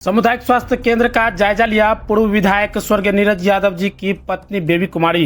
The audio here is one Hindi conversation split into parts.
सामुदायिक स्वास्थ्य केंद्र का जायजा लिया पूर्व विधायक स्वर्गीय नीरज यादव जी की पत्नी बेबी कुमारी।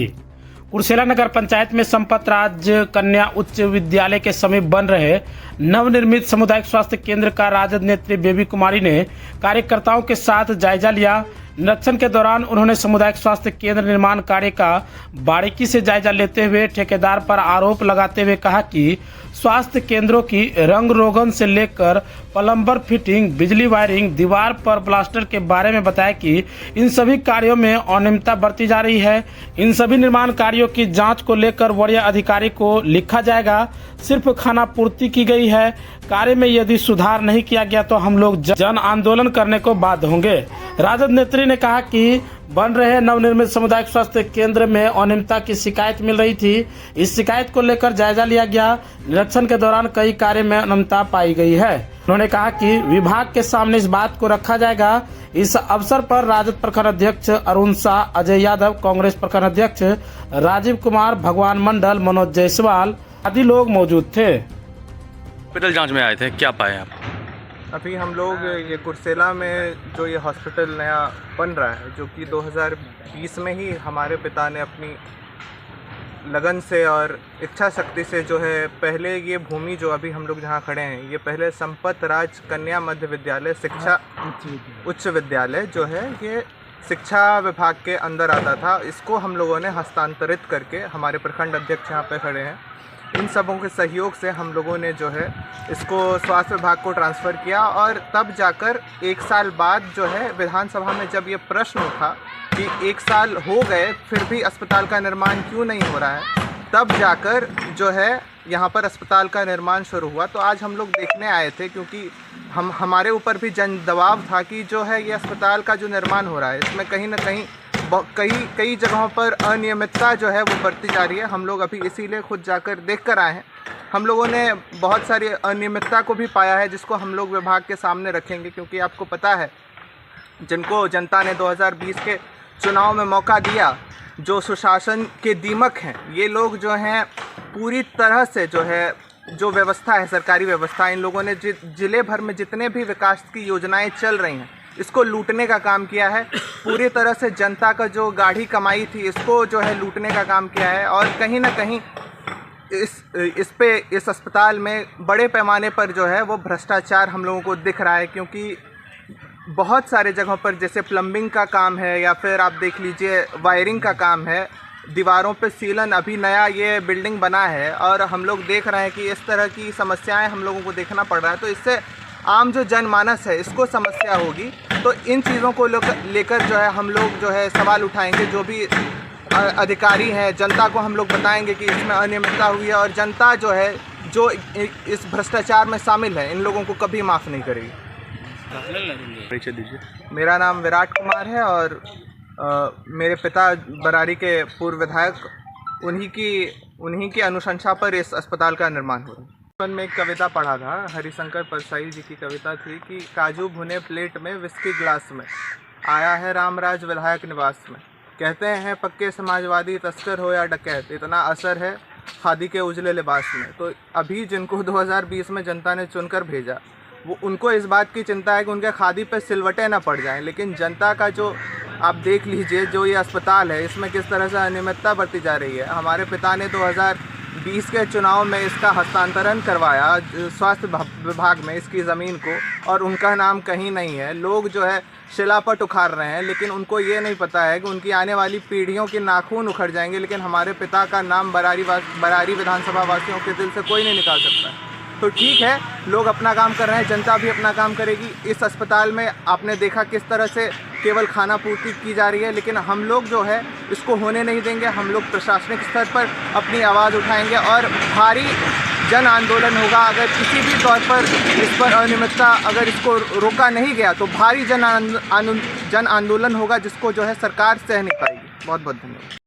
कुर्सेला नगर पंचायत में संपत राज कन्या उच्च विद्यालय के समीप बन रहे नवनिर्मित सामुदायिक स्वास्थ्य केंद्र का राजद नेत्री बेबी कुमारी ने कार्यकर्ताओं के साथ जायजा लिया। निरीक्षण के दौरान उन्होंने सामुदायिक स्वास्थ्य केंद्र निर्माण कार्य का बारीकी से जायजा लेते हुए ठेकेदार पर आरोप लगाते हुए कहा कि स्वास्थ्य केंद्रों की रंग रोगन से लेकर प्लम्बर फिटिंग, बिजली वायरिंग, दीवार पर प्लास्टर के बारे में बताया कि इन सभी कार्यों में अनियमितता बरती जा रही है। इन सभी निर्माण कार्यों की जांच को लेकर वरीय अधिकारी को लिखा जाएगा। सिर्फ खाना पूर्ति की गई है। कार्य में यदि सुधार नहीं किया गया तो हम लोग जन आंदोलन करने को बाध्य होंगे। राजद नेत्री ने कहा कि बन रहे नवनिर्मित सामुदायिक स्वास्थ्य केंद्र में अनियमितता की शिकायत मिल रही थी। इस शिकायत को लेकर जायजा लिया गया। निरीक्षण के दौरान कई कार्य में अनियमितता पाई गई है। उन्होंने कहा कि विभाग के सामने इस बात को रखा जाएगा। इस अवसर पर राजद प्रखंड अध्यक्ष अरुण शाह, अजय यादव, कांग्रेस प्रखंड अध्यक्ष राजीव कुमार, भगवान मंडल, मनोज जायसवाल आदि लोग मौजूद थे। हॉस्पिटल जांच में आए थे, क्या पाए आप? अभी हम लोग ये कुर्सेला में जो ये हॉस्पिटल नया बन रहा है, जो कि 2020 में ही हमारे पिता ने अपनी लगन से और इच्छा शक्ति से जो है, पहले ये भूमि जो अभी हम लोग जहाँ खड़े हैं, ये पहले संपत राज कन्या मध्य विद्यालय शिक्षा उच्च विद्यालय जो है, ये शिक्षा विभाग के अंदर आता था। इसको हम लोगों ने हस्तांतरित करके, हमारे प्रखंड अध्यक्ष यहाँ पे खड़े हैं, इन सबों के सहयोग से हम लोगों ने जो है इसको स्वास्थ्य विभाग को ट्रांसफ़र किया। और तब जाकर 1 साल बाद जो है विधानसभा में जब ये प्रश्न उठा कि 1 साल हो गए फिर भी अस्पताल का निर्माण क्यों नहीं हो रहा है, तब जाकर जो है यहाँ पर अस्पताल का निर्माण शुरू हुआ। तो आज हम लोग देखने आए थे, क्योंकि हमारे ऊपर भी जन दबाव था कि जो है ये अस्पताल का जो निर्माण हो रहा है, इसमें कहीं ना कहीं कई जगहों पर अनियमितता जो है वो बढ़ती जा रही है। हम लोग अभी इसीलिए खुद जाकर देख कर आए हैं। हम लोगों ने बहुत सारी अनियमितता को भी पाया है, जिसको हम लोग विभाग के सामने रखेंगे, क्योंकि आपको पता है जिनको जनता ने 2020 के चुनाव में मौका दिया, जो सुशासन के दीमक हैं, ये लोग जो हैं पूरी तरह से जो है, जो व्यवस्था है, सरकारी व्यवस्था, इन लोगों ने जिले भर में जितने भी विकास की योजनाएं चल रही हैं, इसको लूटने का काम किया है। पूरी तरह से जनता का जो गाढ़ी कमाई थी, इसको जो है लूटने का काम किया है। और कहीं ना कहीं इस अस्पताल में बड़े पैमाने पर जो है वो भ्रष्टाचार हम लोगों को दिख रहा है, क्योंकि बहुत सारे जगहों पर जैसे प्लम्बिंग का काम है, या फिर आप देख लीजिए वायरिंग का काम है, दीवारों पे सीलन, अभी नया ये बिल्डिंग बना है, और हम लोग देख रहे हैं कि इस तरह की समस्याएं हम लोगों को देखना पड़ रहा है। तो इससे आम जो जनमानस है, इसको समस्या होगी। तो इन चीज़ों को लेकर जो है हम लोग जो है सवाल उठाएंगे। जो भी अधिकारी हैं, जनता को हम लोग बताएंगे कि इसमें अनियमितता हुई है, और जनता जो है, जो इस भ्रष्टाचार में शामिल है, इन लोगों को कभी माफ़ नहीं करेगी। परिचय दीजिए। मेरा नाम विराट कुमार है, और मेरे पिता बरारी के पूर्व विधायक, उन्हीं की अनुशंसा पर इस अस्पताल का निर्माण हो रहा है। बचपन में एक कविता पढ़ा था, हरिशंकर परसाई जी की कविता थी कि काजू भुने प्लेट में, विस्की ग्लास में, आया है रामराज विधायक निवास में। कहते हैं पक्के समाजवादी, तस्कर हो या डकैत, इतना असर है खादी के उजले लिबास में। तो अभी जिनको 2020 में जनता ने चुनकर भेजा, वो उनको इस बात की चिंता है कि उनके खादी पे सिलवटें ना पड़ जाएं। लेकिन जनता का जो आप देख लीजिए, जो ये अस्पताल है, इसमें किस तरह से अनियमितता बढ़ती जा रही है। हमारे पिता ने 2020 के चुनाव में इसका हस्तांतरण करवाया स्वास्थ्य विभाग में, इसकी ज़मीन को, और उनका नाम कहीं नहीं है। लोग जो है शिलापट उखाड़ रहे हैं, लेकिन उनको ये नहीं पता है कि उनकी आने वाली पीढ़ियों के नाखून उखड़ जाएंगे, लेकिन हमारे पिता का नाम बरारी विधानसभा वासियों के दिल से कोई नहीं निकाल सकता है। तो ठीक है, लोग अपना काम कर रहे हैं, जनता भी अपना काम करेगी। इस अस्पताल में आपने देखा किस तरह से केवल खाना पूर्ति की जा रही है, लेकिन हम लोग जो है इसको होने नहीं देंगे। हम लोग प्रशासनिक स्तर पर अपनी आवाज़ उठाएंगे, और भारी जन आंदोलन होगा। अगर किसी भी तौर पर इस पर अनियमितता, अगर इसको रोका नहीं गया, तो भारी जन आंदोलन होगा, जिसको जो है सरकार सह नहीं पाएगी। बहुत बहुत धन्यवाद।